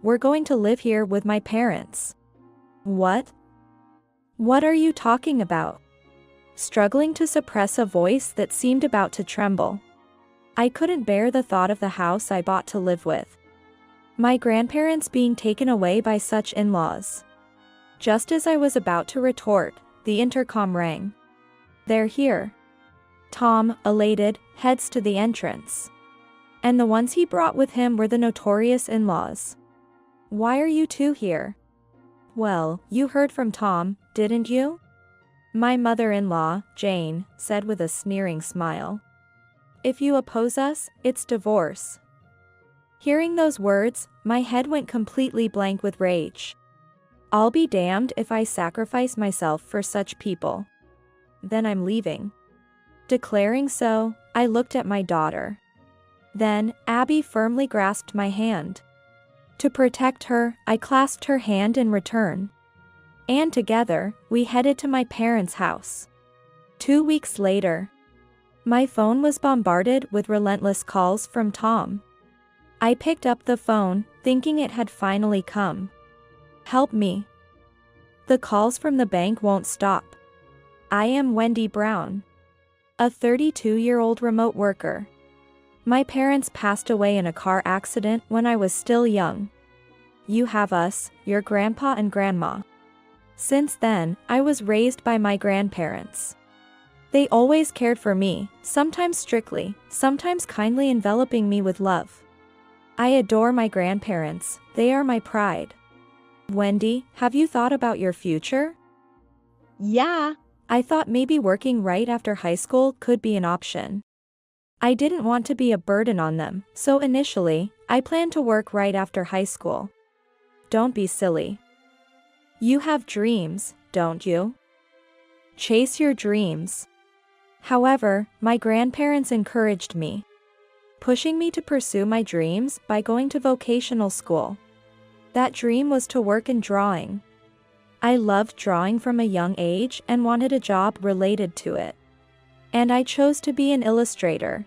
we're going to live here with my parents. What? What are you talking about? Struggling to suppress a voice that seemed about to tremble. I couldn't bear the thought of the house I bought to live with. My grandparents being taken away by such in-laws. Just as I was about to retort, the intercom rang. They're here. Tom, elated, heads to the entrance. And the ones he brought with him were the notorious in-laws. Why are you two here? Well, you heard from Tom, didn't you? My mother-in-law, Jane, said with a sneering smile. If you oppose us, it's divorce. Hearing those words, my head went completely blank with rage. I'll be damned if I sacrifice myself for such people. Then I'm leaving. Declaring so, I looked at my daughter. Then, Abby firmly grasped my hand. To protect her, I clasped her hand in return. And together, we headed to my parents' house. 2 weeks later, my phone was bombarded with relentless calls from Tom. I picked up the phone, thinking it had finally come. Help me. The calls from the bank won't stop. I am Wendy Brown, a 32-year-old remote worker. My parents passed away in a car accident when I was still young. You have us, your grandpa and grandma. Since then, I was raised by my grandparents. They always cared for me, sometimes strictly, sometimes kindly enveloping me with love. I adore my grandparents, they are my pride. Wendy, have you thought about your future? Yeah, I thought maybe working right after high school could be an option. I didn't want to be a burden on them, so initially, I planned to work right after high school. Don't be silly. You have dreams, don't you? Chase your dreams. However, my grandparents encouraged me, pushing me to pursue my dreams by going to vocational school. That dream was to work in drawing. I loved drawing from a young age and wanted a job related to it. And I chose to be an illustrator.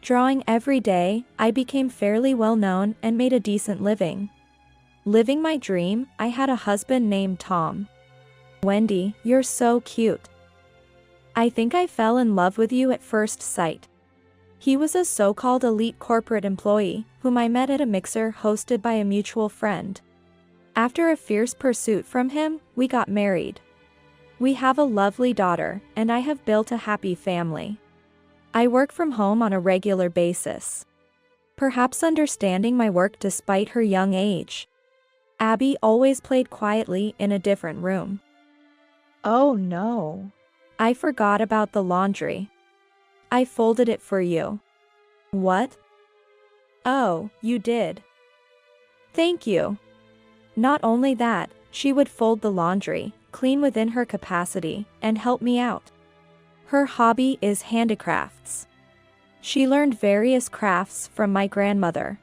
Drawing every day, I became fairly well known and made a decent living. Living my dream, I had a husband named Tom. Wendy, you're so cute. I think I fell in love with you at first sight. He was a so-called elite corporate employee, whom I met at a mixer hosted by a mutual friend. After a fierce pursuit from him, we got married. We have a lovely daughter, and I have built a happy family. I work from home on a regular basis. Perhaps understanding my work despite her young age. Abby always played quietly in a different room. Oh no. I forgot about the laundry. I folded it for you. What? Oh, you did. Thank you. Not only that, she would fold the laundry, clean within her capacity, and help me out. Her hobby is handicrafts. She learned various crafts from my grandmother.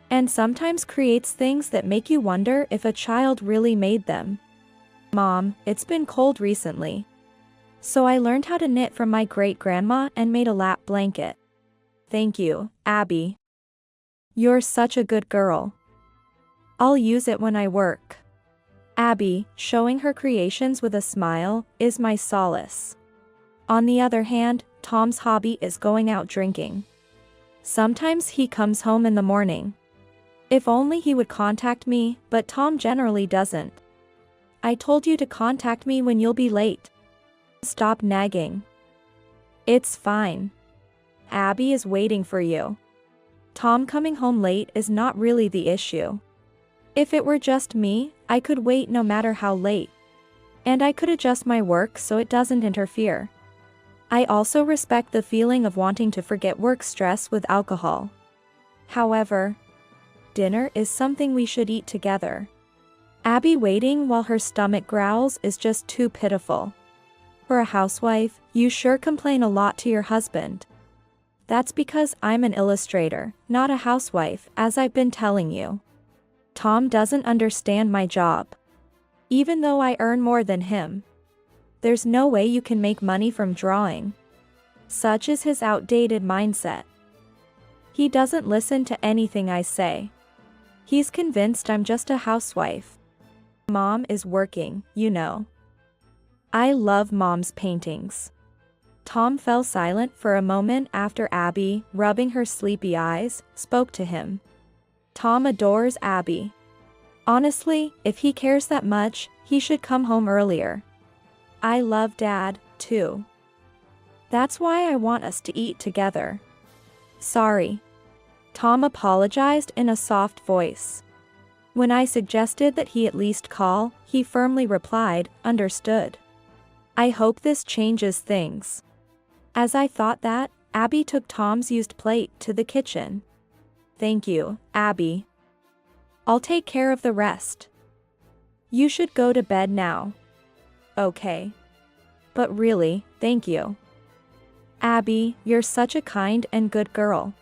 And sometimes creates things that make you wonder if a child really made them. Mom, it's been cold recently. So I learned how to knit from my great-grandma and made a lap blanket. Thank you, Abby. You're such a good girl. I'll use it when I work. Abby, showing her creations with a smile, is my solace. On the other hand, Tom's hobby is going out drinking. Sometimes he comes home in the morning. If only he would contact me, but Tom generally doesn't. I told you to contact me when you'll be late. Stop nagging. It's fine. Abby is waiting for you. Tom coming home late is not really the issue. If it were just me, I could wait no matter how late. And I could adjust my work so it doesn't interfere. I also respect the feeling of wanting to forget work stress with alcohol. However, dinner is something we should eat together. Abby waiting while her stomach growls is just too pitiful. For a housewife, you sure complain a lot to your husband. That's because I'm an illustrator, not a housewife, as I've been telling you. Tom doesn't understand my job. Even though I earn more than him. There's no way you can make money from drawing. Such is his outdated mindset. He doesn't listen to anything I say. He's convinced I'm just a housewife. Mom is working, you know. I love Mom's paintings. Tom fell silent for a moment after Abby, rubbing her sleepy eyes, spoke to him. Tom adores Abby. Honestly, if he cares that much, he should come home earlier. I love Dad, too. That's why I want us to eat together. Sorry. Tom apologized in a soft voice. When I suggested that he at least call, he firmly replied, "Understood." I hope this changes things. As I thought that, Abby took Tom's used plate to the kitchen. Thank you, Abby. I'll take care of the rest. You should go to bed now. Okay. But really, thank you. Abby, you're such a kind and good girl.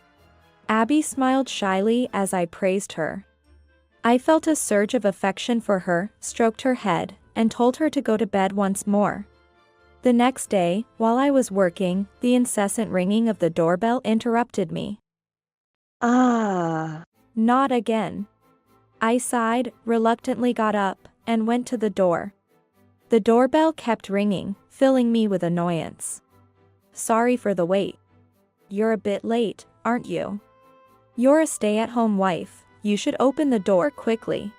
Abby smiled shyly as I praised her. I felt a surge of affection for her, stroked her head, and told her to go to bed once more. The next day, while I was working, the incessant ringing of the doorbell interrupted me. Not again. I sighed, reluctantly got up, and went to the door. The doorbell kept ringing, filling me with annoyance. Sorry for the wait. You're a bit late, aren't you? You're a stay-at-home wife, you should open the door quickly.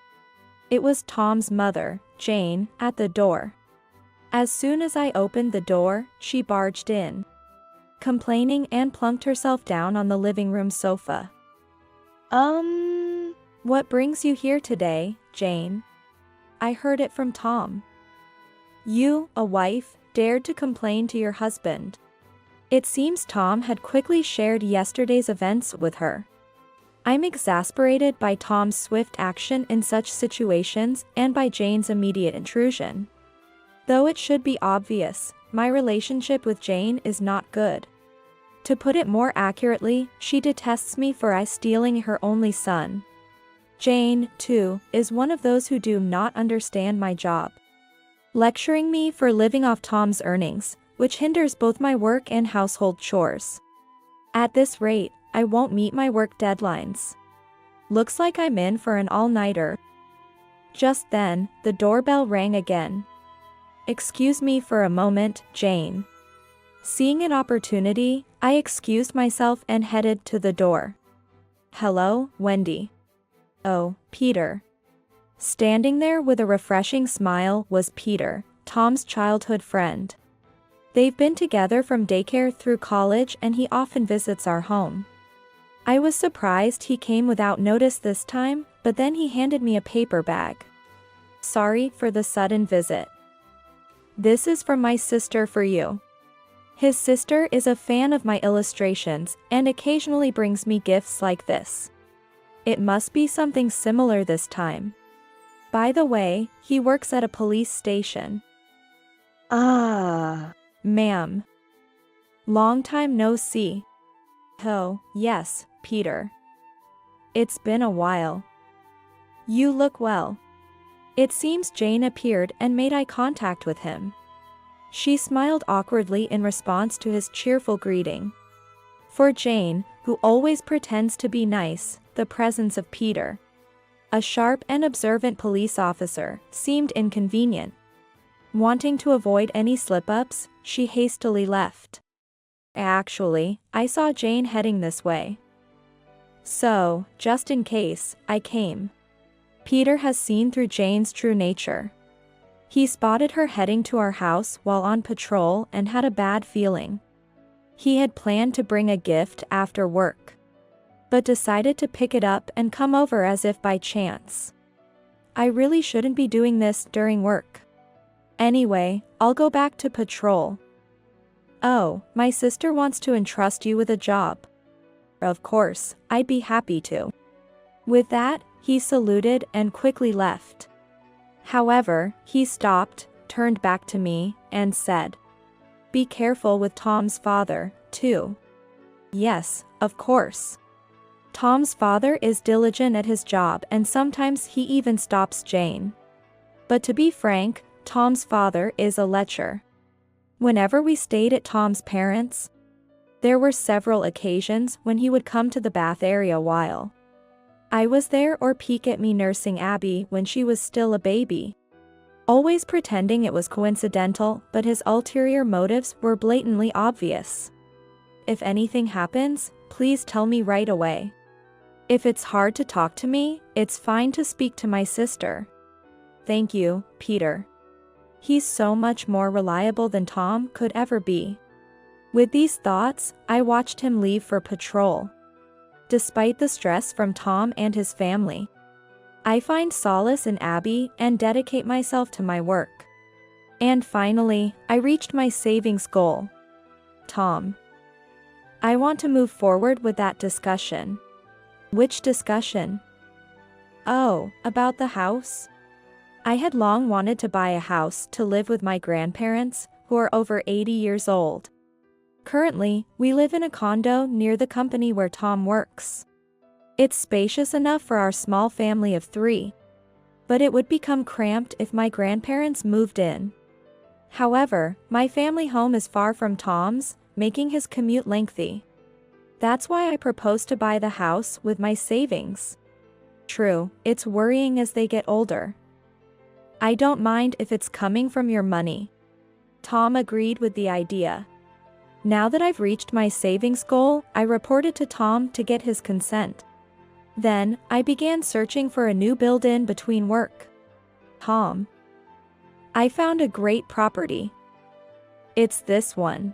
It was Tom's mother, Jane, at the door. As soon as I opened the door, she barged in, complaining, and plunked herself down on the living room sofa. What brings you here today, Jane? I heard it from Tom. You, a wife, dared to complain to your husband. It seems Tom had quickly shared yesterday's events with her. I'm exasperated by Tom's swift action in such situations and by Jane's immediate intrusion. Though it should be obvious, my relationship with Jane is not good. To put it more accurately, she detests me for stealing her only son. Jane, too, is one of those who do not understand my job, lecturing me for living off Tom's earnings, which hinders both my work and household chores. At this rate, I won't meet my work deadlines. Looks like I'm in for an all-nighter. Just then, the doorbell rang again. Excuse me for a moment, Jane. Seeing an opportunity, I excused myself and headed to the door. Hello, Wendy. Oh, Peter. Standing there with a refreshing smile was Peter, Tom's childhood friend. They've been together from daycare through college and he often visits our home. I was surprised he came without notice this time, but then he handed me a paper bag. Sorry for the sudden visit. This is from my sister for you. His sister is a fan of my illustrations and occasionally brings me gifts like this. It must be something similar this time. By the way, he works at a police station. Ma'am. Long time no see. Oh, yes, Peter. It's been a while. You look well. It seems Jane appeared and made eye contact with him. She smiled awkwardly in response to his cheerful greeting. For Jane, who always pretends to be nice, the presence of Peter, a sharp and observant police officer, seemed inconvenient. Wanting to avoid any slip-ups, she hastily left. Actually, I saw Jane heading this way. So, just in case, I came. Peter has seen through Jane's true nature. He spotted her heading to our house while on patrol and had a bad feeling. He had planned to bring a gift after work, but decided to pick it up and come over as if by chance. I really shouldn't be doing this during work. Anyway, I'll go back to patrol. Oh, my sister wants to entrust you with a job. Of course, I'd be happy to. With that, he saluted and quickly left. However, he stopped, turned back to me, and said, "Be careful with Tom's father, too." Yes, of course. Tom's father is diligent at his job and sometimes he even stops Jane. But to be frank, Tom's father is a lecher. Whenever we stayed at Tom's parents', there were several occasions when he would come to the bath area while I was there or peek at me nursing Abby when she was still a baby. Always pretending it was coincidental, but his ulterior motives were blatantly obvious. If anything happens, please tell me right away. If it's hard to talk to me, it's fine to speak to my sister. Thank you, Peter. He's so much more reliable than Tom could ever be. With these thoughts, I watched him leave for patrol. Despite the stress from Tom and his family, I find solace in Abby and dedicate myself to my work. And finally, I reached my savings goal. Tom. I want to move forward with that discussion. Which discussion? Oh, about the house? I had long wanted to buy a house to live with my grandparents, who are over 80 years old. Currently, we live in a condo near the company where Tom works. It's spacious enough for our small family of 3. But it would become cramped if my grandparents moved in. However, my family home is far from Tom's, making his commute lengthy. That's why I proposed to buy the house with my savings. True, it's worrying as they get older. I don't mind if it's coming from your money. Tom agreed with the idea. Now that I've reached my savings goal, I reported to Tom to get his consent. Then, I began searching for a new build-in between work. Tom. I found a great property. It's this one.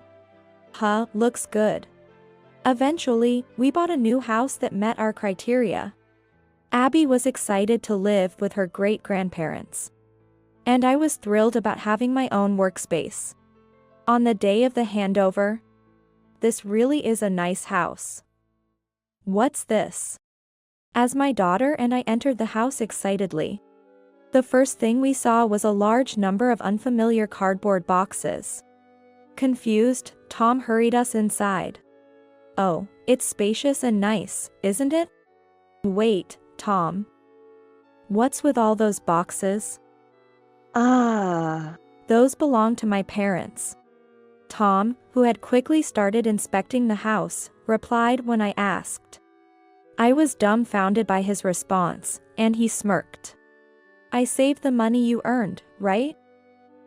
Huh, looks good. Eventually, we bought a new house that met our criteria. Abby was excited to live with her great-grandparents. And I was thrilled about having my own workspace. On the day of the handover, this really is a nice house. What's this? As my daughter and I entered the house excitedly, the first thing we saw was a large number of unfamiliar cardboard boxes. Confused, Tom hurried us inside. Oh, it's spacious and nice, isn't it? Wait, Tom. What's with all those boxes? Those belong to my parents. Tom, who had quickly started inspecting the house, replied when I asked. I was dumbfounded by his response, and he smirked. I saved the money you earned, right?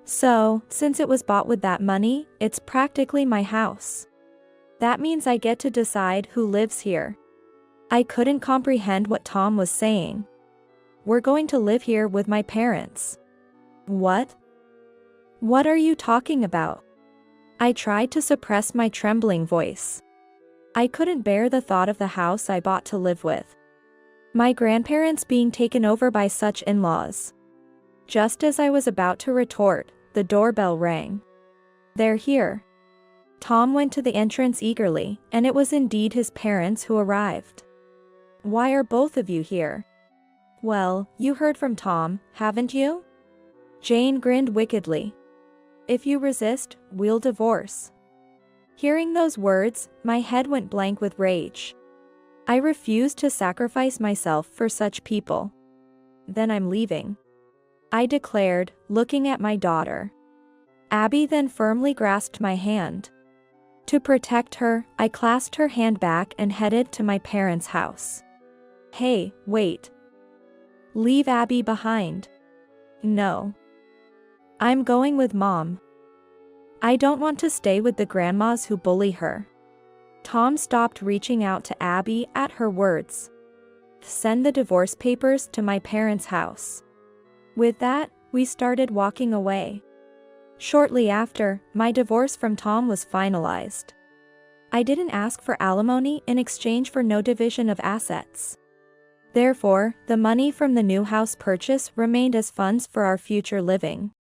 So, since it was bought with that money, it's practically my house. That means I get to decide who lives here. I couldn't comprehend what Tom was saying. We're going to live here with my parents. What? What are you talking about? I tried to suppress my trembling voice. I couldn't bear the thought of the house I bought to live with. My grandparents being taken over by such in-laws. Just as I was about to retort, the doorbell rang. They're here. Tom went to the entrance eagerly, and it was indeed his parents who arrived. Why are both of you here? Well, you heard from Tom, haven't you? Jane grinned wickedly. If you resist, we'll divorce. Hearing those words, my head went blank with rage. I refused to sacrifice myself for such people. Then I'm leaving, I declared, looking at my daughter. Abby then firmly grasped my hand. To protect her, I clasped her hand back and headed to my parents' house. Hey, wait. Leave Abby behind. No. I'm going with Mom. I don't want to stay with the grandmas who bully her. Tom stopped reaching out to Abby at her words. Send the divorce papers to my parents' house. With that, we started walking away. Shortly after, my divorce from Tom was finalized. I didn't ask for alimony in exchange for no division of assets. Therefore, the money from the new house purchase remained as funds for our future living.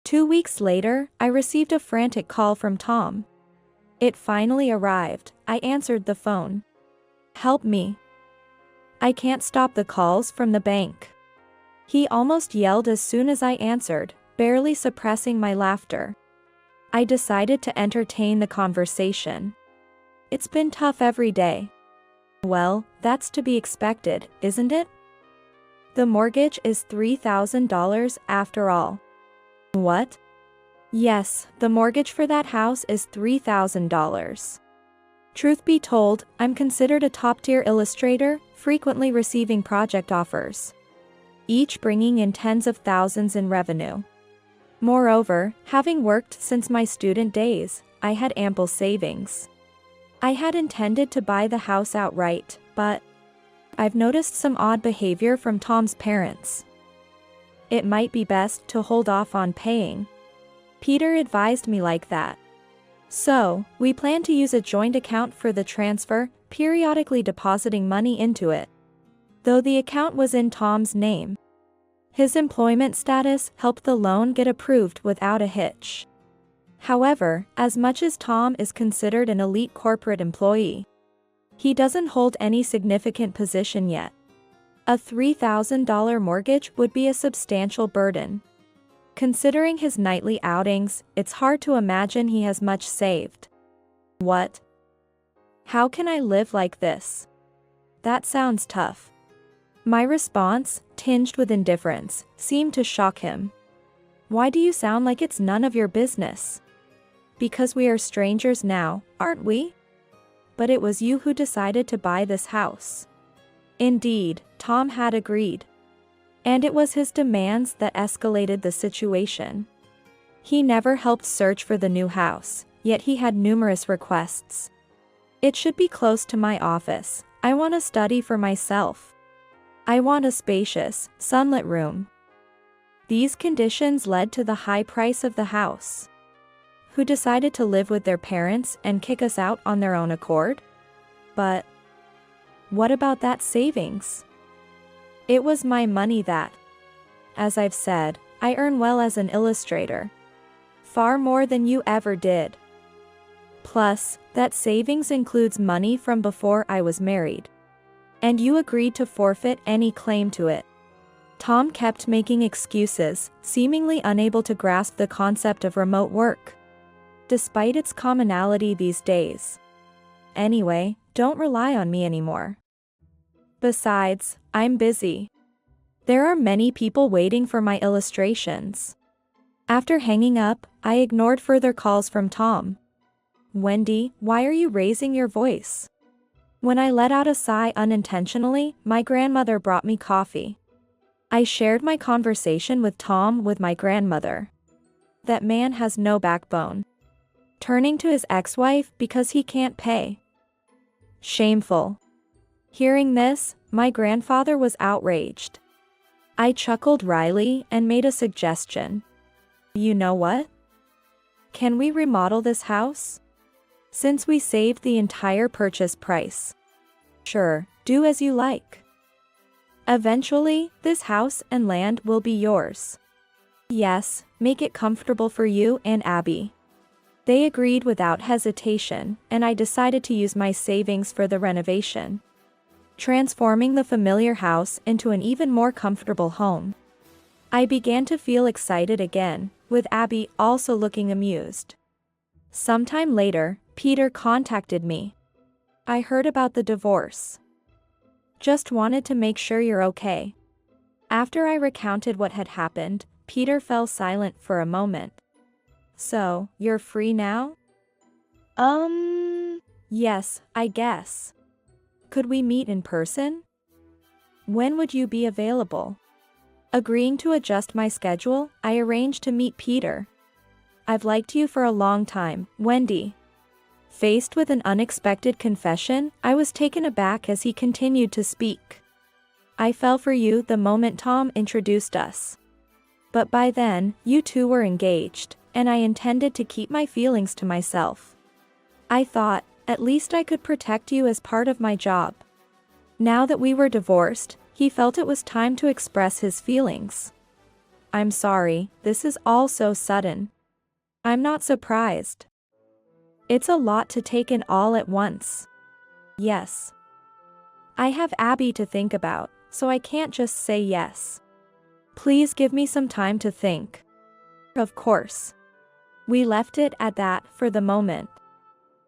2 weeks later, I received a frantic call from Tom. It finally arrived. I answered the phone. Help me. I can't stop the calls from the bank. He almost yelled as soon as I answered, barely suppressing my laughter. I decided to entertain the conversation. It's been tough every day. Well, that's to be expected, isn't it? The mortgage is $3,000 after all. What? Yes, the mortgage for that house is $3,000. Truth be told, I'm considered a top-tier illustrator, frequently receiving project offers, each bringing in tens of thousands in revenue. Moreover, having worked since my student days, I had ample savings. I had intended to buy the house outright, but I've noticed some odd behavior from Tom's parents. It might be best to hold off on paying. Peter advised me like that. So, we plan to use a joint account for the transfer, periodically depositing money into it. Though the account was in Tom's name, his employment status helped the loan get approved without a hitch. However, as much as Tom is considered an elite corporate employee, he doesn't hold any significant position yet. A $3,000 mortgage would be a substantial burden. Considering his nightly outings, it's hard to imagine he has much saved. What? How can I live like this? That sounds tough. My response, tinged with indifference, seemed to shock him. Why do you sound like it's none of your business? Because we are strangers now, aren't we? But it was you who decided to buy this house. Indeed, Tom had agreed. And it was his demands that escalated the situation. He never helped search for the new house, yet he had numerous requests. It should be close to my office. I want a study for myself. I want a spacious, sunlit room. These conditions led to the high price of the house. Who decided to live with their parents and kick us out on their own accord? But what about that savings? It was my money that, as I've said, I earn well as an illustrator. Far more than you ever did. Plus, that savings includes money from before I was married. And you agreed to forfeit any claim to it. Tom kept making excuses, seemingly unable to grasp the concept of remote work, despite its commonality these days. Anyway, don't rely on me anymore. Besides, I'm busy. There are many people waiting for my illustrations. After hanging up, I ignored further calls from Tom. Wendy, why are you raising your voice? When I let out a sigh unintentionally, my grandmother brought me coffee. I shared my conversation with Tom with my grandmother. That man has no backbone. Turning to his ex-wife because he can't pay. Shameful. Hearing this, my grandfather was outraged. I chuckled wryly and made a suggestion. You know what? Can we remodel this house? Since we saved the entire purchase price. Sure, do as you like. Eventually, this house and land will be yours. Yes, make it comfortable for you and Abby. They agreed without hesitation, and I decided to use my savings for the renovation, transforming the familiar house into an even more comfortable home. I began to feel excited again, with Abby also looking amused. Sometime later, Peter contacted me. I heard about the divorce. Just wanted to make sure you're okay. After I recounted what had happened, Peter fell silent for a moment. So, you're free now? Yes, I guess. Could we meet in person? When would you be available? Agreeing to adjust my schedule, I arranged to meet Peter. I've liked you for a long time, Wendy. Faced with an unexpected confession, I was taken aback as he continued to speak. I fell for you the moment Tom introduced us. But by then, you two were engaged, and I intended to keep my feelings to myself. I thought, at least I could protect you as part of my job. Now that we were divorced, he felt it was time to express his feelings. I'm sorry, this is all so sudden. I'm not surprised. It's a lot to take in all at once. Yes. I have Abby to think about, so I can't just say yes. Please give me some time to think. Of course. We left it at that for the moment.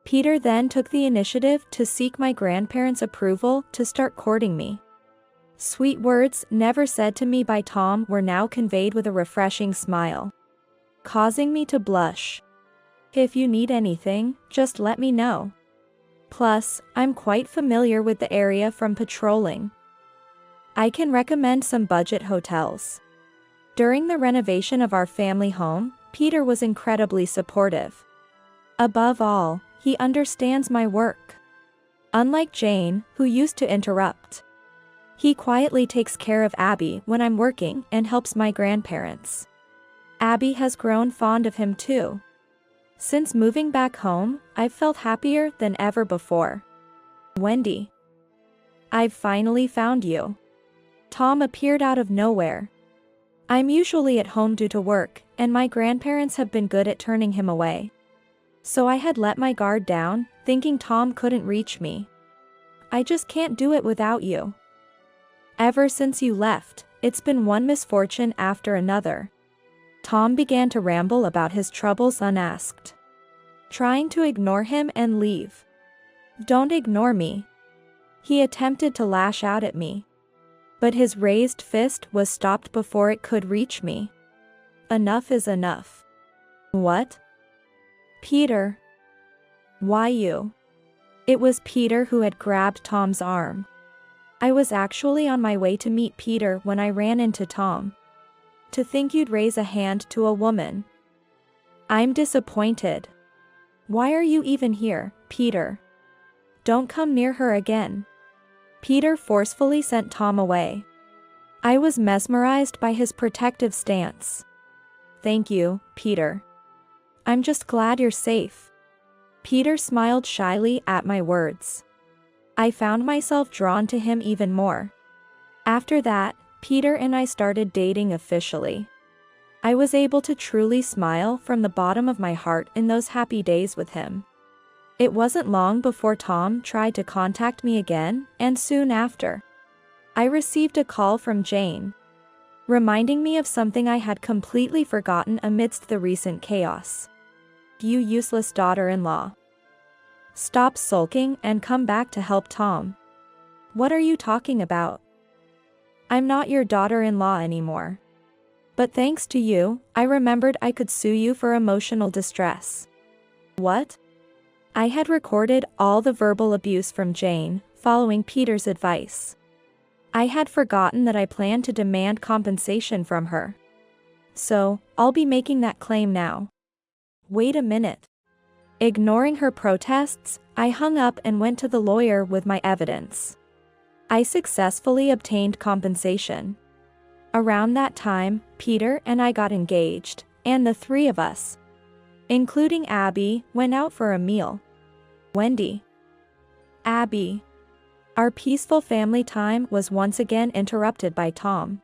Peter then took the initiative to seek my grandparents' approval to start courting me. Sweet words never said to me by Tom were now conveyed with a refreshing smile, causing me to blush. If you need anything, just let me know. Plus, I'm quite familiar with the area from patrolling. I can recommend some budget hotels. During the renovation of our family home, Peter was incredibly supportive. Above all, he understands my work. Unlike Jane, who used to interrupt. He quietly takes care of Abby when I'm working and helps my grandparents. Abby has grown fond of him too. Since moving back home, I've felt happier than ever before. Wendy. I've finally found you. Tom appeared out of nowhere. I'm usually at home due to work, and my grandparents have been good at turning him away. So I had let my guard down, thinking Tom couldn't reach me. I just can't do it without you. Ever since you left, it's been one misfortune after another. Tom began to ramble about his troubles unasked. Trying to ignore him and leave. Don't ignore me. He attempted to lash out at me. But his raised fist was stopped before it could reach me. Enough is enough. What? Peter. Why you? It was Peter who had grabbed Tom's arm. I was actually on my way to meet Peter when I ran into Tom. To think you'd raise a hand to a woman. I'm disappointed. Why are you even here, Peter? Don't come near her again. Peter forcefully sent Tom away. I was mesmerized by his protective stance. Thank you, Peter. I'm just glad you're safe. Peter smiled shyly at my words. I found myself drawn to him even more. After that, Peter and I started dating officially. I was able to truly smile from the bottom of my heart in those happy days with him. It wasn't long before Tom tried to contact me again, and soon after, I received a call from Jane, reminding me of something I had completely forgotten amidst the recent chaos. You useless daughter-in-law. Stop sulking and come back to help Tom. What are you talking about? I'm not your daughter-in-law anymore. But thanks to you, I remembered I could sue you for emotional distress. What? I had recorded all the verbal abuse from Jane, following Peter's advice. I had forgotten that I planned to demand compensation from her. So, I'll be making that claim now. Wait a minute. Ignoring her protests, I hung up and went to the lawyer with my evidence. I successfully obtained compensation. Around that time, Peter and I got engaged, and the three of us, including Abby, went out for a meal. Wendy. Abby. Our peaceful family time was once again interrupted by Tom.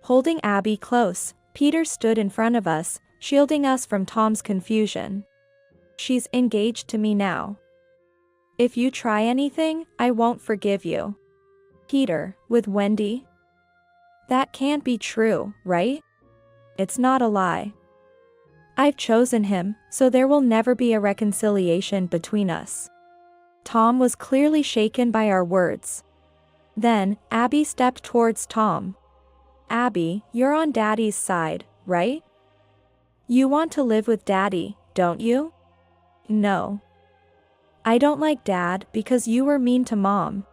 Holding Abby close, Peter stood in front of us, shielding us from Tom's confusion. She's engaged to me now. If you try anything, I won't forgive you. Peter, with Wendy? That can't be true, right? It's not a lie. I've chosen him, so there will never be a reconciliation between us. Tom was clearly shaken by our words. Then, Abby stepped towards Tom. Abby, you're on Daddy's side, right? You want to live with Daddy, don't you? No. I don't like Dad because you were mean to Mom.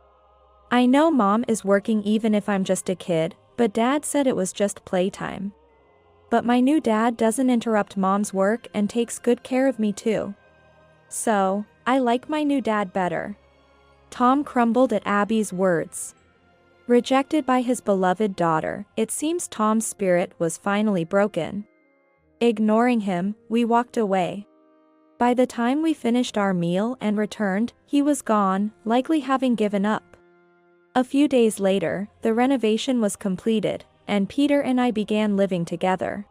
I know Mom is working even if I'm just a kid, but Dad said it was just playtime. But my new dad doesn't interrupt Mom's work and takes good care of me too. So, I like my new dad better. Tom crumbled at Abby's words. Rejected by his beloved daughter, it seems Tom's spirit was finally broken. Ignoring him, we walked away. By the time we finished our meal and returned, he was gone, likely having given up. A few days later, the renovation was completed, and Peter and I began living together.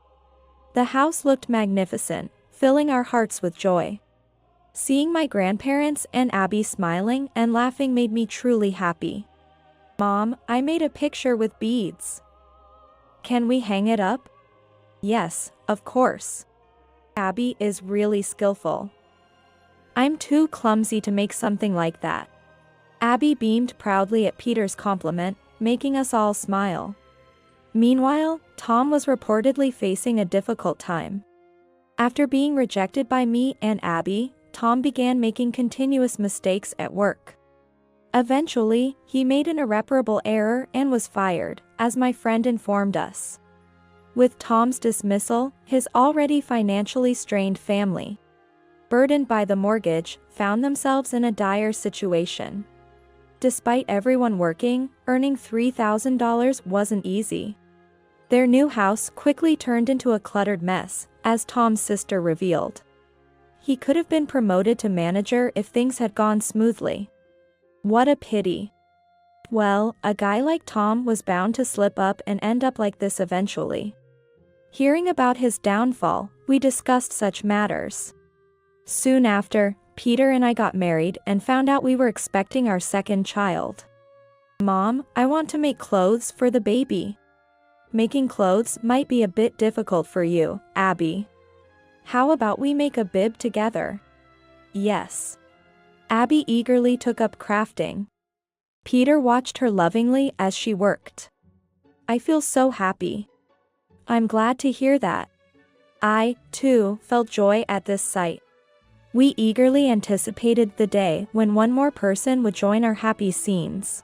The house looked magnificent, filling our hearts with joy. Seeing my grandparents and Abby smiling and laughing made me truly happy. Mom, I made a picture with beads. Can we hang it up? Yes, of course. Abby is really skillful. I'm too clumsy to make something like that. Abby beamed proudly at Peter's compliment, making us all smile. Meanwhile, Tom was reportedly facing a difficult time. After being rejected by me and Abby, Tom began making continuous mistakes at work. Eventually, he made an irreparable error and was fired, as my friend informed us. With Tom's dismissal, his already financially strained family, burdened by the mortgage, found themselves in a dire situation. Despite everyone working, earning $3,000 wasn't easy. Their new house quickly turned into a cluttered mess, as Tom's sister revealed. He could have been promoted to manager if things had gone smoothly. What a pity. Well, a guy like Tom was bound to slip up and end up like this eventually. Hearing about his downfall, we discussed such matters. Soon after, Peter and I got married and found out we were expecting our second child. Mom, I want to make clothes for the baby. Making clothes might be a bit difficult for you, Abby. How about we make a bib together? Yes. Abby eagerly took up crafting. Peter watched her lovingly as she worked. I feel so happy. I'm glad to hear that. I, too, felt joy at this sight. We eagerly anticipated the day when one more person would join our happy scenes.